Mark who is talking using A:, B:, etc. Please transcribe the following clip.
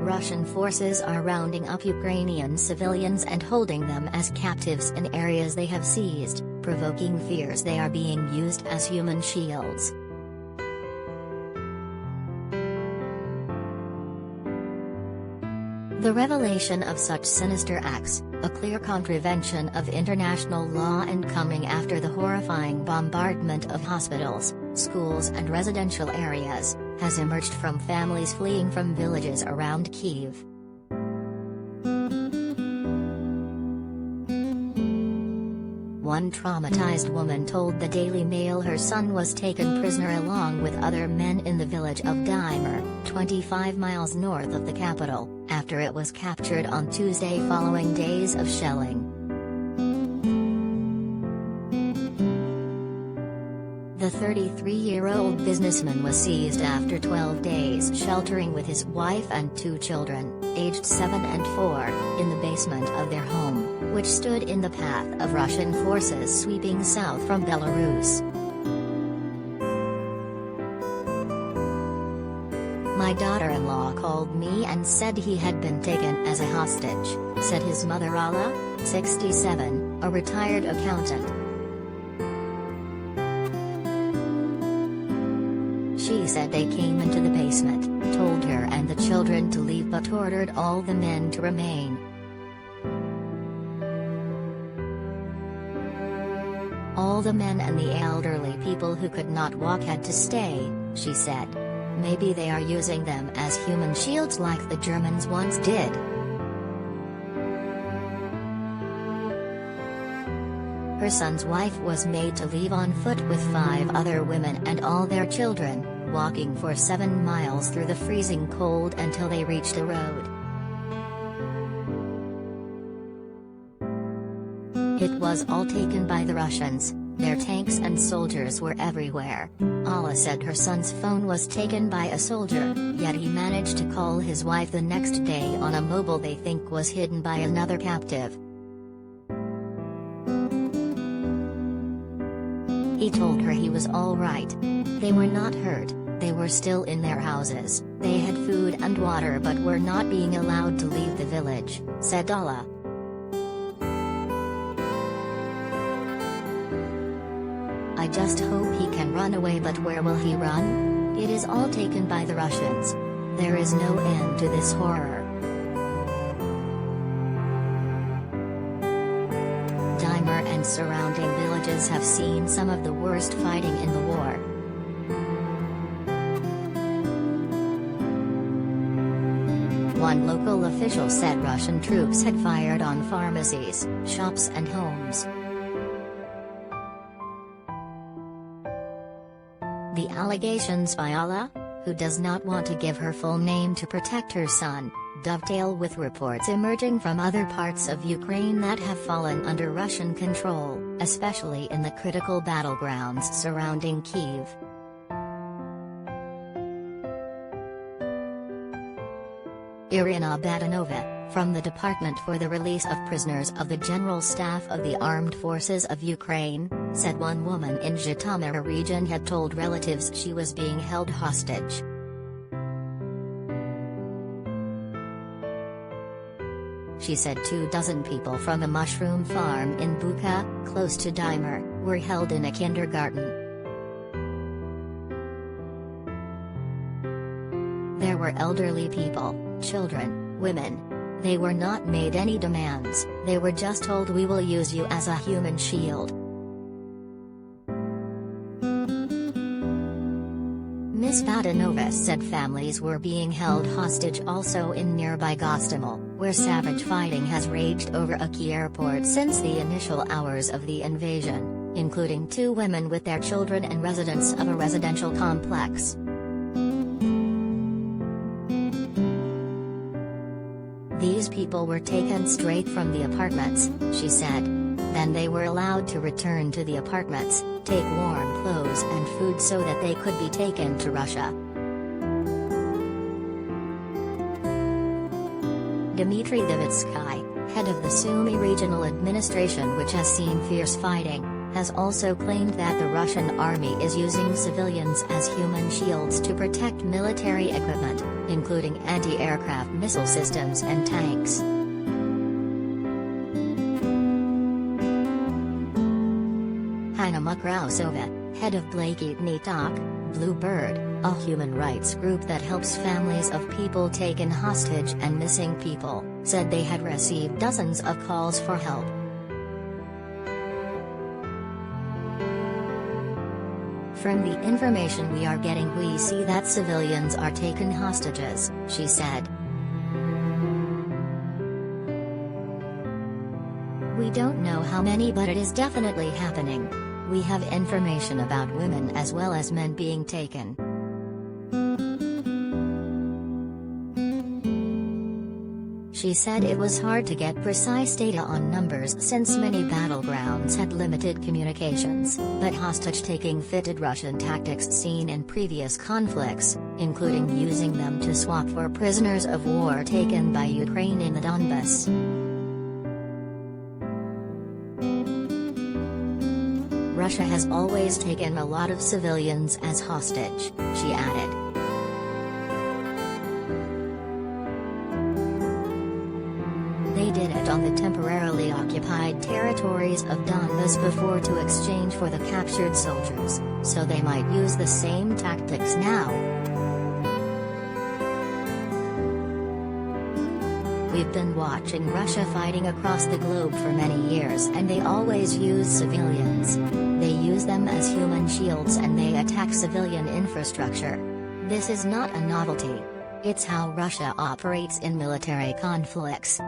A: Russian forces are rounding up Ukrainian civilians and holding them as captives in areas they have seized, provoking fears they are being used as human shields. The revelation of such sinister acts, a clear contravention of international law and coming after the horrifying bombardment of hospitals, schools and residential areas, has emerged from families fleeing from villages around Kyiv. One traumatized woman told the Daily Mail her son was taken prisoner along with other men in the village of Dymer, 25 miles north of the capital, after it was captured on Tuesday following days of shelling. The 33-year-old businessman was seized after 12 days sheltering with his wife and 2 children, aged 7 and 4, in the basement of their home, which stood in the path of Russian forces sweeping south from Belarus. "My daughter-in-law called me and said he had been taken as a hostage," said his mother Alla, 67, a retired accountant. She said they came into the basement, told her and the children to leave but ordered all the men to remain. All the men and the elderly people who could not walk had to stay, she said. Maybe they are using them as human shields like the Germans once did. Her son's wife was made to leave on foot with 5 other women and all their children, walking for 7 miles through the freezing cold until they reached a road. It was all taken by the Russians. Their tanks and soldiers were everywhere. Alla said her son's phone was taken by a soldier, yet he managed to call his wife the next day on a mobile they think was hidden by another captive. He told her he was all right. They were not hurt, they were still in their houses, they had food and water but were not being allowed to leave the village, said Alla. I just hope he can run away, but where will he run? It is all taken by the Russians. There is no end to this horror. Dymer and surrounding villages have seen some of the worst fighting in the war. One local official said Russian troops had fired on pharmacies, shops and homes. The allegations by Alla, who does not want to give her full name to protect her son, dovetail with reports emerging from other parts of Ukraine that have fallen under Russian control, especially in the critical battlegrounds surrounding Kyiv. Irina Badanova, from the Department for the Release of Prisoners of the General Staff of the Armed Forces of Ukraine, said one woman in Zhytomyr region had told relatives she was being held hostage. She said 24 people from a mushroom farm in Bucha, close to Dymer, were held in a kindergarten. There were elderly people, children, women. They were not made any demands, they were just told we will use you as a human shield. Ms. Badanova said families were being held hostage also in nearby Gostomel, where savage fighting has raged over a key airport since the initial hours of the invasion, including 2 women with their children and residents of a residential complex. These people were taken straight from the apartments, she said. Then they were allowed to return to the apartments, take warm clothes and food so that they could be taken to Russia. Dmitry Devitsky, head of the Sumy Regional Administration, which has seen fierce fighting, has also claimed that the Russian army is using civilians as human shields to protect military equipment, including anti-aircraft missile systems and tanks. Hanna Mukrausova, head of Blakitny Talk, Bluebird, a human rights group that helps families of people taken hostage and missing people, said they had received dozens of calls for help. From the information we are getting, we see that civilians are taken hostages, she said. We don't know how many, but it is definitely happening. We have information about women as well as men being taken. She said it was hard to get precise data on numbers since many battlegrounds had limited communications, but hostage-taking fitted Russian tactics seen in previous conflicts, including using them to swap for prisoners of war taken by Ukraine in the Donbas. Russia has always taken a lot of civilians as hostage, she added. They did it on the temporarily occupied territories of Donbas before to exchange for the captured soldiers, so they might use the same tactics now. We've been watching Russia fighting across the globe for many years, and they always use civilians. They use them as human shields and they attack civilian infrastructure. This is not a novelty. It's how Russia operates in military conflicts.